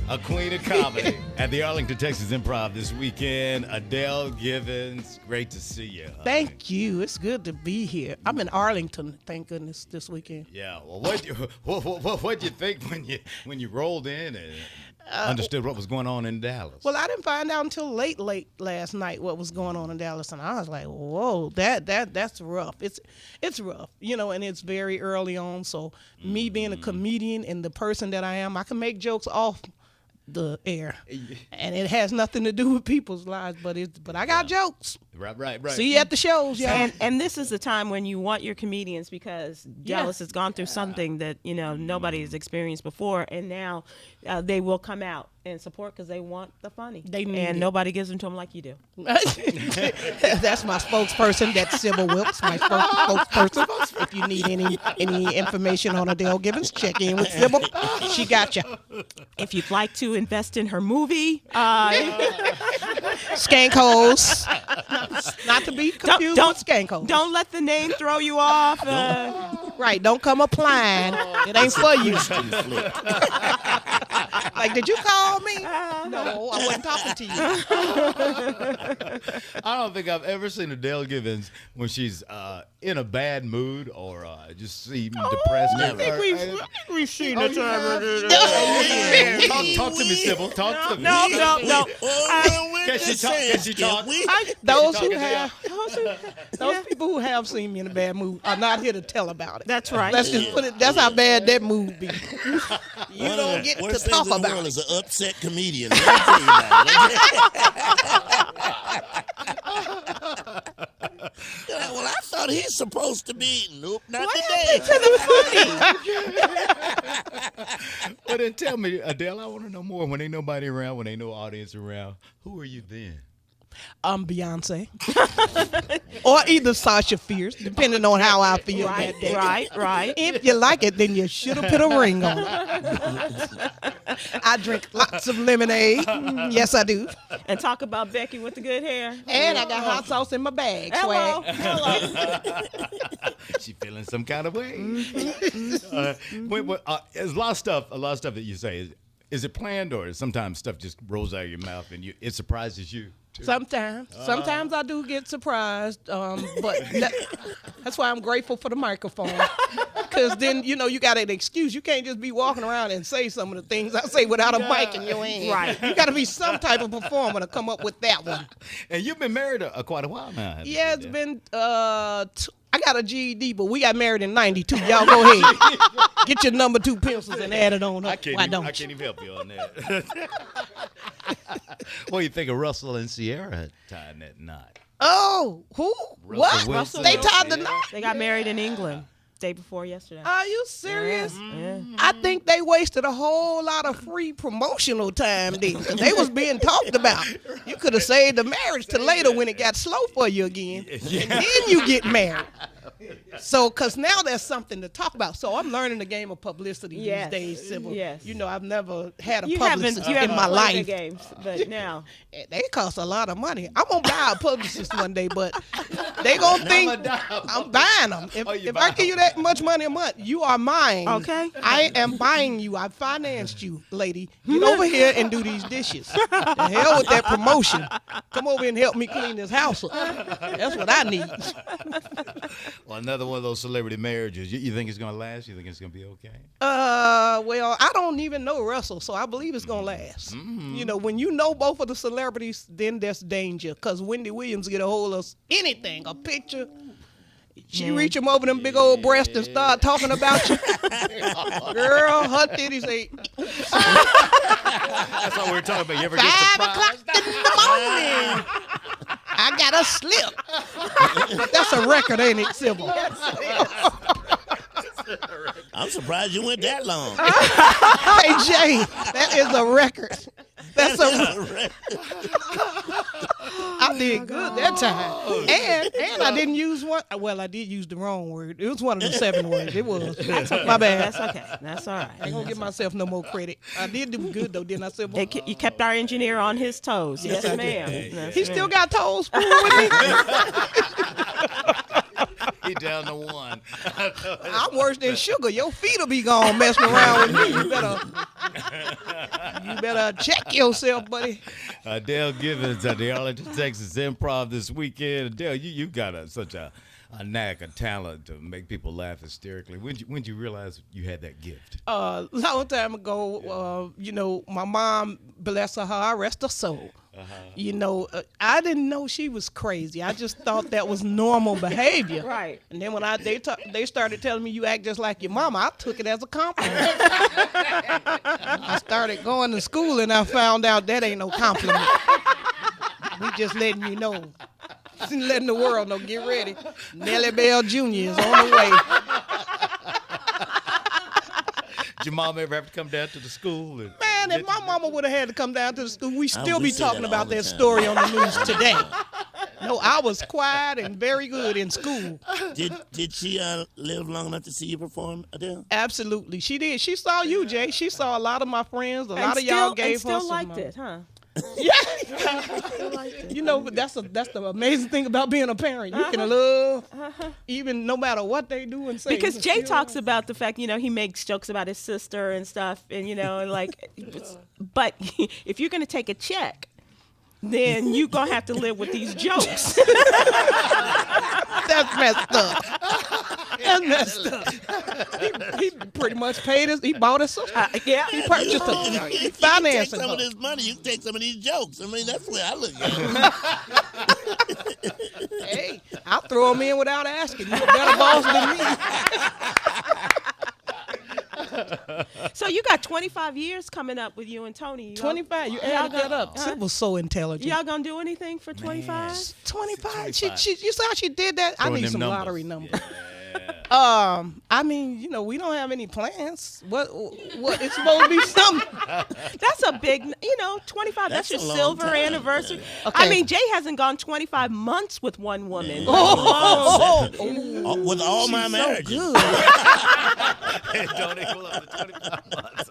a queen of comedy at the Arlington, Texas Improv this weekend. Adele Givens, great to see you. Thank you. It's good to be here. I'm in Arlington, thank goodness, this weekend. Yeah. Well, what'd you think when you rolled in and understood what was going on in Dallas? Well, I didn't find out until late last night what was going on in Dallas, and I was like, "Whoa, that's rough. It's rough, and it's very early on. So me being a comedian and the person that I am, I can make jokes off the air, and it has nothing to do with people's lives, but I got jokes. Right. See you at the shows, y'all. And this is the time when you want your comedians, because Dallas has gone through something that nobody has experienced before, and now they will come out and support because they want the funny. They need and it. nobody gives them to them like you do. That's my spokesperson. That's Sybil Wilkes, my spokesperson. If you need any information on Adele Givens, check in with Sybil. She got you. If you'd like to invest in her movie, Skank holes. Not to be confused with skank holes. Don't let the name throw you off. Right, don't come applying. It ain't for you. Like, did you call me? No, I wasn't talking to you. I don't think I've ever seen Adele Givens when she's in a bad mood or just seem depressed. I think we've seen the time. Talk to me, Sybil. Talk to me. No. Can she talk? Those people who have seen me in a bad mood are not here to tell about it. That's right. Let's just put it. That's how bad that mood be. You don't get to talk about it. Is an upset comedian. Let me tell you about it. Well, I thought he's supposed to be. Nope, not today. But then tell me, Adele, I want to know more. When ain't nobody around, when ain't no audience around, who are you then? I'm Beyonce. Or either Sasha Fierce, depending on how I feel that day. Right. If you like it, then you should have put a ring on it. I drink lots of lemonade. Yes, I do. And talk about Becky with the good hair. And I got hot sauce in my bag. Hello. She feeling some kind of way. There's a lot of stuff that you say. Is it planned, or sometimes stuff just rolls out of your mouth and it surprises you? Sometimes I do get surprised, but that's why I'm grateful for the microphone. Because then, you got an excuse. You can't just be walking around and say some of the things I say without a mic in your hand. Right. You got to be some type of performer to come up with that one. And you've been married quite a while now. Yeah, it's been, I got a GED, but we got married in 92. Y'all go ahead. Get your number 2 pencils and add it on up. I can't even help you on that. What do you think of Russell and Sierra tying that knot? Oh, who? What? Wilson. They tied the knot? They got married in England day before yesterday. Are you serious? Yeah. I think they wasted a whole lot of free promotional time then. 'Cause they was being talked about. You could have saved the marriage till later when it got slow for you again. And then you get married. So, because now there's something to talk about. So I'm learning the game of publicity these days, Sybil. Yes. I've never had a You publicist haven't in my played life. the games, but now. They cost a lot of money. I'm going to buy a publicist one day, but they going to think I'm buying them. If I give you that much money a month, you are mine. Okay. I am buying you. I financed you, lady. Get over here and do these dishes. The hell with that promotion. Come over and help me clean this house up. That's what I need. Well, another one of those celebrity marriages. You think it's going to last? You think it's going to be okay? Well, I don't even know Russell, so I believe it's going to last. Mm-hmm. When you know both of the celebrities, then there's danger. Because Wendy Williams get a hold of anything, a picture. She reach him over them big old breasts and start talking about you. Girl, her titties ain't. That's what we're talking about. You ever get 5 surprised? o'clock in the morning. I got a slip. That's a record, ain't it, Sybil? I'm surprised you went that long. Hey, Jay, that is a record. That's a record. I did good that time. And I didn't use one. Well, I did use the wrong word. It was one of the 7 words. It was. My bad. That's okay. That's all right. I ain't going to give myself no more credit. I did do good, though, didn't I, Sybil? You kept our engineer on his toes. Yes, ma'am. He still got toes with me. He down to one. I'm worse than sugar. Your feet will be gone messing around with me. You better check yourself, buddy. Adele Givens at the Arlington, Texas Improv this weekend. Adele, you got such a knack, a talent to make people laugh hysterically. When'd you realize you had that gift? Long time ago, my mom, bless her heart, rest her soul. I didn't know she was crazy. I just thought that was normal behavior. Right. And then when they started telling me you act just like your mama, I took it as a compliment. I started going to school and I found out that ain't no compliment. We just letting you know. Letting the world know, get ready. Nellie Bell Jr. is on the way. Did your mom ever have to come down to the school? Man, if my mama would have had to come down to the school, we still be say talking that about all the that time. story on the news today. No, I was quiet and very good in school. Did she live long enough to see you perform, Adele? Absolutely, she did. She saw you, Jay. She saw a lot of my friends. A lot of y'all gave her still some. liked it, huh? Yeah. But that's the amazing thing about being a parent. You can love even no matter what they do and say. Because Jay talks about the fact, he makes jokes about his sister and stuff, and but if you're gonna take a check, then you're gonna have to live with these jokes. That's messed up. That's messed up. He pretty much paid us. He bought us. Yeah. He purchased us. He You can financed take some of us. this money. You can take some of these jokes. I mean, that's the way I look at it. Hey, I'll throw them in without asking. You're a better boss than me. So you got 25 years coming up with you and Tony. 25. You added that up. Sid was so intelligent. Y'all gonna do anything for 25? 25. She, you saw how she did that? I Throwing need them some numbers. lottery numbers. Yeah. We don't have any plans. What it's supposed to be something. That's a big, 25. That's your a long silver time. anniversry. Okay. I mean, Jay hasn't gone 25 months with one woman. With all my So marriages. good. Don't equal up to 25 months.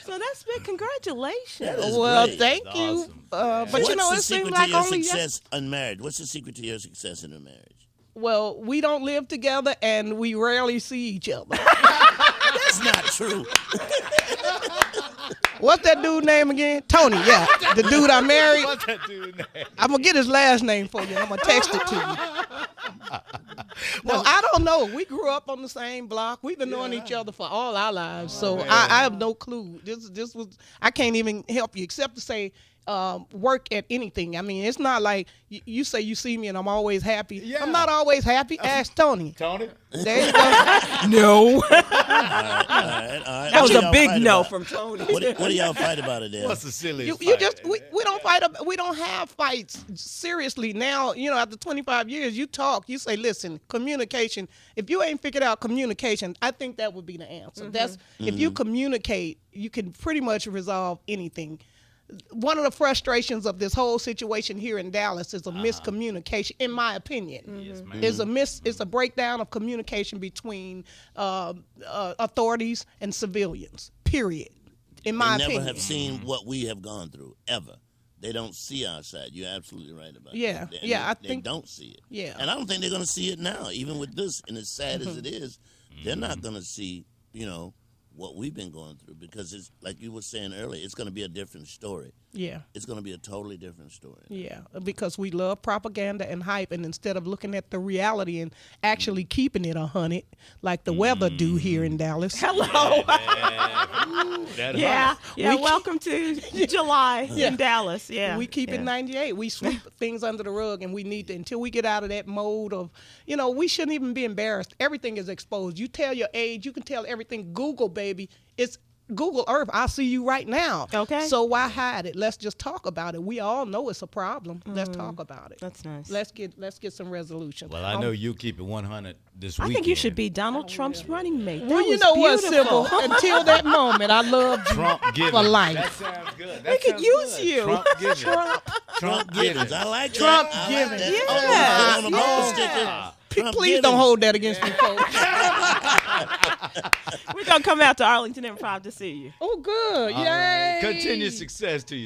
So that's big. Congratulations. That is Well, great. thank That's you. awesome. But What's it the seems secret like to your only success unmarried? What's the secret to your success in a marriage? well, we don't live together and we rarely see each other. That's not true. What's that dude name again? Tony, yeah. The dude I married. What's that dude name? I'm going to get his last name for you and I'm going to text it to you. No, I don't know. We grew up on the same block. We've been knowing each other for all our lives. So I have no clue. This was, I can't even help you except to say, work at anything. I mean, it's not like you say you see me and I'm always happy. Yeah. I'm not always happy. Ask Tony. Tony? There you go. No. All right. That was What do a y'all big fight no about? from Tony. What do y'all fight about, Adele? What's the silliest You fight? just we don't fight. We don't have fights. Seriously, now after 25 years, you talk. You say, listen, communication. If you ain't figured out communication, I think that would be the answer. That's if you communicate, you can pretty much resolve anything. One of the frustrations of this whole situation here in Dallas is a miscommunication, in my opinion. Yes, ma'am. It's a breakdown of communication between authorities and civilians. Period. In my They never opinion. have seen what we have gone through, ever. They don't see our side. You're absolutely right about Yeah, that. yeah, I They think- don't see it. Yeah. And I don't think they're going to see it now, even with this. And as sad as it is, they're not going to see, what we've been going through, because it's like you were saying earlier, it's going to be a different story. Yeah. It's going to be a totally different story. Yeah, because we love propaganda and hype, and instead of looking at the reality and actually keeping it 100, like the weather do here in Dallas. Hello. That Yeah. hot. Yeah. Welcome to July in Dallas. Yeah. We keep it 98. We sweep things under the rug, and we need to, until we get out of that mode of, we shouldn't even be embarrassed. Everything is exposed. You tell your age, you can tell everything. Google, baby. It's Google Earth. I see you right now. Okay. So why hide it? Let's just talk about it. We all know it's a problem. Let's talk about it. That's nice. Let's get some resolution. Well, I know you keep it 100 this weekend. I think you should be Donald Trump's running mate. Well, That you was know what, beautiful. Sybil? Until that moment, I loved you Trump Givens. for life. That sounds good. We could use you. Trump Givens. Trump Givens. I like Trump that. Givens. I like Yeah. that. On the bumper Yeah. sticker. Trump Please don't Givens. hold that against me, folks. We're going to come out to Arlington Improv to see you. Oh, good. All Yay. right. Continued success to you.